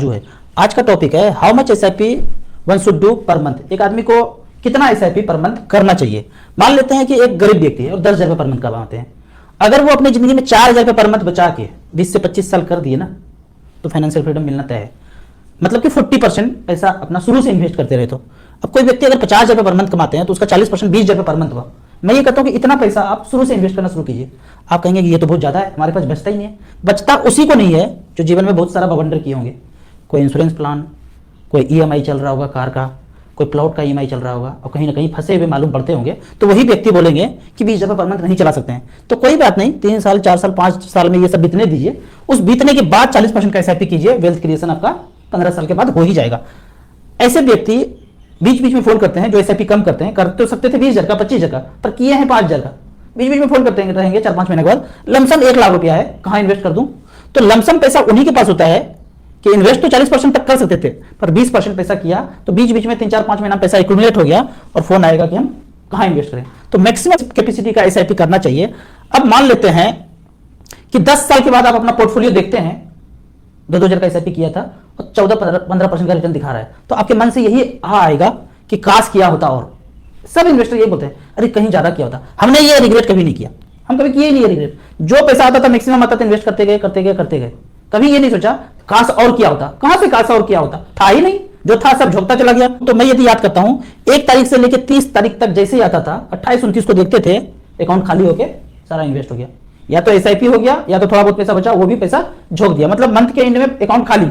जो है आज का टॉपिक है how much SIP one should do per month. एक आदमी को कितना एसआईपी पर मंथ करना चाहिए। मान लेते हैं कि एक गरीब व्यक्ति है और 10,000 रुपये पर मंथ कमाते हैं। अगर वो अपनी जिंदगी में 4,000 रुपये पर मंथ बचा के 20 से 25 साल कर दिए ना, तो फाइनेंशियल फ्रीडम मिलना तय है। मतलब कि 40% पैसा अपना शुरू से इन्वेस्ट करते रहे। तो अब कोई व्यक्ति अगर 50,000 रुपये पर मंथ कमाते हैं तो उसका 40% 20,000 रुपये पर मंथ हुआ। मैं ये कहता हूँ कि इतना पैसा आप शुरू से इन्वेस्ट करना शुरू कीजिए। आप कहेंगे कि ये तो बहुत ज़्यादा है, हमारे पास बचता ही नहीं है। बचता उसी को नहीं है जो जीवन में बहुत सारा बवंडर किए होंगे। कोई इंश्योरेंस प्लान, कोई ईएमआई चल रहा होगा कार का, कोई प्लॉट का ईएमआई चल रहा होगा और कहीं ना कहीं फंसे हुए मालूम पड़ते होंगे। तो वही व्यक्ति बोलेंगे कि 20,000 रुपये पर मंथ नहीं चला सकते हैं। तो कोई बात नहीं, 3 साल 4 साल 5 साल में ये सब बीतने दीजिए। उस बीतने के बाद 40% का एसआईपी कीजिए। वेल्थ क्रिएशन आपका 15 साल के बाद हो ही जाएगा। ऐसे व्यक्ति बीच बीच में फोन करते हैं जो एसआईपी कम करते हैं। कर तो सकते थे 20,000 का 25,000 का, पर किए हैं 5,000 का। बीच बीच में फोन करते रहेंगे 4-5 महीने के बाद। लमसम 1 लाख रुपया है, कहाँ इन्वेस्ट कर दूं? तो लमसम पैसा उन्हीं के पास होता है कि इन्वेस्ट तो 40% तक कर सकते थे, पर 20% पैसा किया तो बीच बीच में 3-4-5 महीना पैसा एक्यूमुलेट हो गया और फोन आएगा कि हम कहाँ इन्वेस्ट करें। तो मैक्सिमम कैपेसिटी का एसआईपी करना चाहिए। अब मान लेते हैं कि 10 साल के बाद आप अपना पोर्टफोलियो देखते हैं, 2,000 का एसआईपी किया था और 14-15% का रिटर्न दिखा रहा है, तो आपके मन से यही आएगा कि काश किया होता। और सब इन्वेस्टर यही बोलते हैं, अरे कहीं ज्यादा किया होता। हमने ये रिग्रेट कभी नहीं किया, हम कभी किए ही नहीं रिग्रेट। जो पैसा आता था मैक्सिमम आता था, इन्वेस्ट करते गए करते गए करते गए। कभी ये नहीं सोचा काश और किया होता। कहां से काश और किया होता, था ही नहीं। जो था सब झोंकता चला गया। तो मैं यदि याद करता हूं 1 तारीख से लेकर 30 तारीख तक जैसे ही आता था, 28-29 को देखते थे अकाउंट खाली होके सारा इन्वेस्ट हो गया। या तो एसआईपी हो गया या तो थोड़ा बहुत पैसा बचा, वो भी पैसा झोंक दिया। मतलब मंथ के एंड में अकाउंट खाली।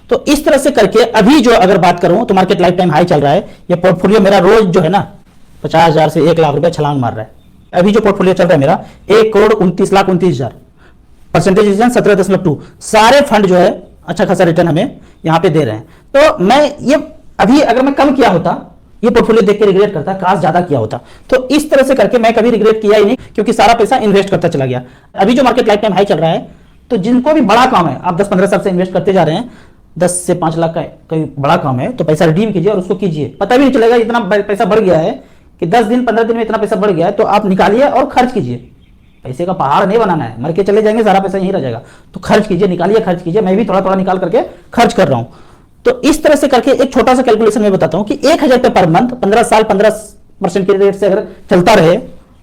तो इस तरह से करके अभी जो अगर बात करूं तो मार्केट लाइफ टाइम हाई चल रहा है। ये पोर्टफोलियो मेरा रोज जो है ना 50,000 से 1 लाख रुपए छलांग मार रहा है। अभी जो पोर्टफोलियो चल रहा है मेरा 1,29,29,000, परसेंटेज रिटर्न 17.2। सारे फंड जो है अच्छा खासा रिटर्न हमें यहाँ पे दे रहे हैं। तो मैं ये अभी अगर मैं कम किया होता, ये पोर्टफोलियो देख के रिग्रेट करता काश ज्यादा किया होता। तो इस तरह से करके मैं कभी रिग्रेट किया ही नहीं, क्योंकि सारा पैसा इन्वेस्ट करता चला गया। अभी जो मार्केट लाइफ टाइम हाई चल रहा है, तो जिनको भी बड़ा काम है, आप 10-15 साल से इन्वेस्ट करते जा रहे हैं, 10 से 5 लाख का कोई बड़ा काम है तो पैसा रिडीम कीजिए और उसको कीजिए। पता भी नहीं चलेगा इतना पैसा बढ़ गया है कि 10 दिन 15 दिन में इतना पैसा बढ़ गया है। तो आप निकालिए और खर्च कीजिए। पैसे का पहाड़ नहीं बनाना है, मर के चले जाएंगे सारा पैसा यहीं रह जाएगा। तो खर्च कीजिए, निकालिए, खर्च कीजिए। मैं भी थोड़ा थोड़ा निकाल करके खर्च कर रहा हूं। तो इस तरह से करके एक छोटा सा कैलकुलेशन मैं बताता हूं कि 1,000 रुपए पर मंथ 15 साल 15% के रेट से अगर चलता रहे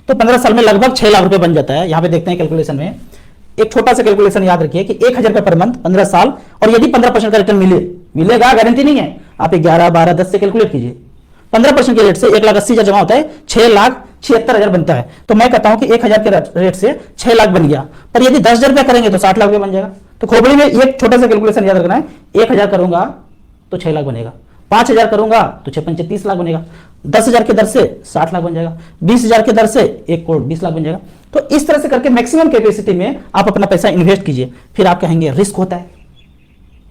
तो 15 साल में लगभग 6 लाख रुपए बन जाता है। यहां पे देखते हैं कैलकुलेशन में एक छोटा सा कैलकुलेशन याद रखिए कि 1,000 रुपए पर मंथ 15 साल, और यदि 15% का रिटर्न मिलेगा, गारंटी नहीं है। आप 11, 12, 10 से कैलकुलेट कीजिए। 15% के रेट से 1,80,000 जमा होता है, 6,76,000 बनता है। तो मैं कहता हूं कि 1,000 के रेट से 6 लाख बन गया। पर यदि 10,000 रुपया करेंगे तो 60 लाख रुपया बन जाएगा। तो खोपड़ी में एक छोटा सा कैलकुलेशन याद रखना है। 1,000 करूंगा तो 6 लाख बनेगा, 5,000 करूंगा तो 6-5 30 लाख बनेगा, 10,000 के दर से 60 लाख बन जाएगा, 20,000 के दर से 1,20 लाख बन जाएगा। तो इस तरह से करके मैक्सिमम कैपेसिटी में आप अपना पैसा इन्वेस्ट कीजिए। फिर आप कहेंगे रिस्क होता है,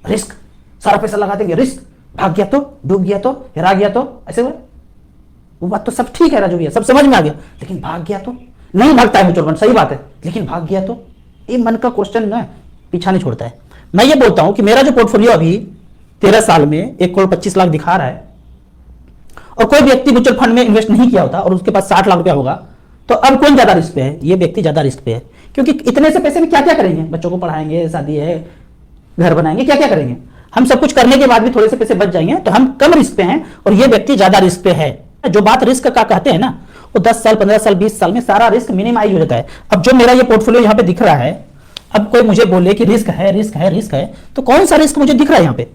रिस्क सारा पैसा लगा देंगे, रिस्क भाग गया तो, डूब गया तो, हेरा गया तो, ऐसे वो बात तो सब ठीक है राजू भैया, सब समझ में आ गया। लेकिन भाग गया तो नहीं भागता है म्यूचुअल फंड, सही बात है, लेकिन भाग गया तो ये मन का क्वेश्चन ना पीछा नहीं छोड़ता है। मैं ये बोलता हूं कि मेरा जो पोर्टफोलियो अभी 13 साल में 1,25,00,000 दिखा रहा है, और कोई व्यक्ति म्यूचुअल फंड में इन्वेस्ट नहीं किया होता और उसके पास 60 लाख रुपया होगा, तो अब कौन ज्यादा रिस्क पे है? ये व्यक्ति ज्यादा रिस्क पे है। क्योंकि इतने से पैसे में क्या क्या करेंगे? बच्चों को पढ़ाएंगे, शादी है, घर बनाएंगे, क्या क्या करेंगे? हम सब कुछ करने के बाद भी थोड़े से पैसे बच जाएंगे, तो हम कम रिस्क पे हैं और ये व्यक्ति ज्यादा रिस्क पे है। जो बात रिस्क का कहते हैं ना, वो 10 साल 15 साल 20 साल में सारा रिस्क मिनिमाइज हो जाता है। अब जो मेरा ये पोर्टफोलियो यहाँ पे दिख रहा है, अब कोई मुझे बोले कि रिस्क है, रिस्क है, रिस्क है, तो कौन सा रिस्क मुझे दिख रहा है? यहाँ पे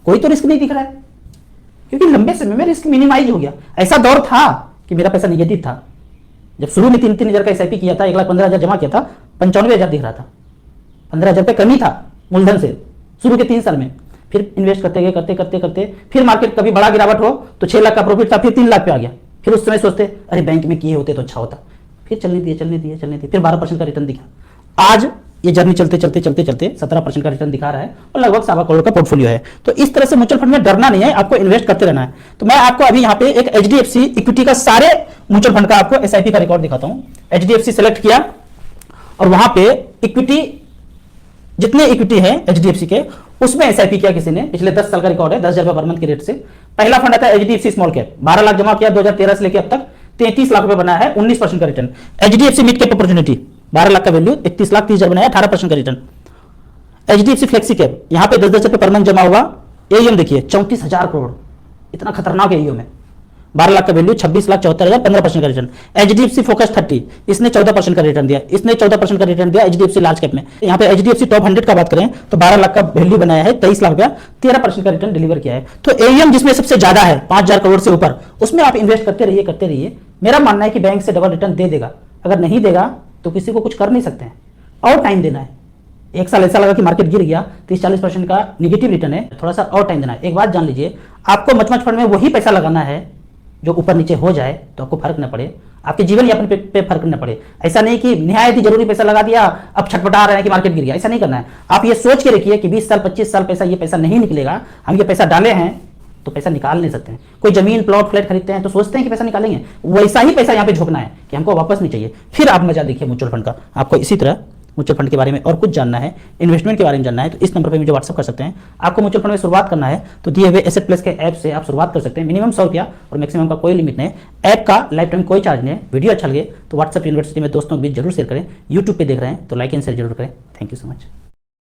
कोई तो रिस्क नहीं दिख रहा है, क्योंकि लंबे समय में रिस्क मिनिमाइज हो गया। ऐसा दौर था कि मेरा पैसा निगेटिव था। जब शुरू में 3-3 हजार का एसआईपी किया था, 1,15,000 जमा किया था, 95,000 दिख रहा था। 15,000 रुपये कमी था मूलधन से शुरू के 3 साल में। फिर इन्वेस्ट करते गए, करते करते करते फिर मार्केट कभी बड़ा गिरावट हो तो 6 लाख का प्रॉफिट था, फिर 3 लाख पे आ गया। फिर उस समय सोचते अरे बैंक में किए होते तो अच्छा होता, फिर चलने दिए चलने दिए चलने दिए, फिर 12% का रिटर्न दिखा। आज ये जर्नी चलते चलते चलते चलते 17% का रिटर्न दिखा रहा है और लगभग 1.25 करोड़ का पोर्टफोलियो है। तो इस तरह से म्यूचुअल फंड में डरना नहीं है, आपको इन्वेस्ट करते रहना है। तो मैं आपको अभी यहाँ पे एक एचडीएफसी इक्विटी का सारे म्यूचुअल फंड का आपको एसआईपी का रिकॉर्ड दिखाता हूँ। एचडीएफसी सेलेक्ट किया और वहां पे इक्विटी, जितने इक्विटी है एचडीएफसी के, उसमें एसआईपी किया किसी ने। पिछले 10 साल का रिकॉर्ड है, 10,000 रुपए पर मंथ के रेट से। पहला फंड आता है एचडीएफसी स्मॉल कैप, 12 लाख जमा किया 2013 से लेकर अब तक, 33 लाख रुपए बना है, 19% का return. HDFC mid cap opportunity 12 lakh का वैल्यू, 31 लाख 30 हजार बनाया, 18% का रिटर्न। HDFC फ्लेक्सी कैप, यहाँ पे 10-10 रुपये पर मंथ जमा हुआ, AUM देखिए 34,000 करोड़, इतना खतरनाक AUM है। 12 लाख का वैल्यू, 26,74,000, 15% का रिटर्न। HDFC फोकस 30, इसने 14% का रिटर्न दिया, इसने 14% का रिटर्न दिया HDFC लार्ज कैप में। यहाँ पे HDFC टॉप 100 का बात करें तो 12 लाख का वैल्यू बनाया है, 23 लाख रुपया, 13% का रिटर्न डिलीवर किया है। तो AUM जिसमें सबसे ज्यादा है 5,000 करोड़ से ऊपर, उसमें आप इन्वेस्ट करते रहिए। मेरा मानना है कि बैंक से डबल रिटर्न दे देगा, अगर नहीं देगा तो किसी को कुछ कर नहीं सकते हैं, और टाइम देना है। एक साल ऐसा लगा कि मार्केट गिर गया, 30-40% का निगेटिव रिटर्न है, थोड़ा सा और टाइम देना है। एक बात जान लीजिए, आपको मच फंड में वही पैसा लगाना है जो ऊपर नीचे हो जाए तो आपको फर्क न पड़े, आपके जीवन यापन पे फर्क न पड़े। ऐसा नहीं कि निहायत ही जरूरी पैसा लगा दिया, अब छटपटा रहे हैं कि मार्केट गिर गया, ऐसा नहीं करना है। आप ये सोच के रखिए कि 20 साल 25 साल ये पैसा नहीं निकलेगा, हम ये पैसा डाले हैं तो पैसा निकाल नहीं सकते हैं। कोई जमीन प्लॉट फ्लैट खरीदते हैं तो सोचते हैं कि पैसा निकालेंगे, वैसा ही पैसा यहाँ पे झोंकना है कि हमको वापस नहीं चाहिए। फिर आप मजा देखिए म्यूचुअल फंड का। आपको इसी तरह म्यूचुअल फंड के बारे में और कुछ जानना है, इन्वेस्टमेंट के बारे में जानना है, तो इस नंबर पे मुझे व्हाट्सअप कर सकते हैं। आपको म्यूचुअल फंड में शुरुआत करना है तो दिए हुए एसेट प्लस के ऐप से आप शुरुआत कर सकते हैं। मिनिमम 100 रुपया और मैक्सिमम का कोई लिमिट नहीं। ऐप का लाइफ टाइम कोई चार्ज नहीं है। वीडियो अच्छा लगे तो व्हाट्सअप यूनिवर्सिटी में दोस्तों के बीच जरूर शेयर करें। यूट्यूब पे देख रहे हैं तो लाइक एंड शेयर जरूर करें। Thank you so much.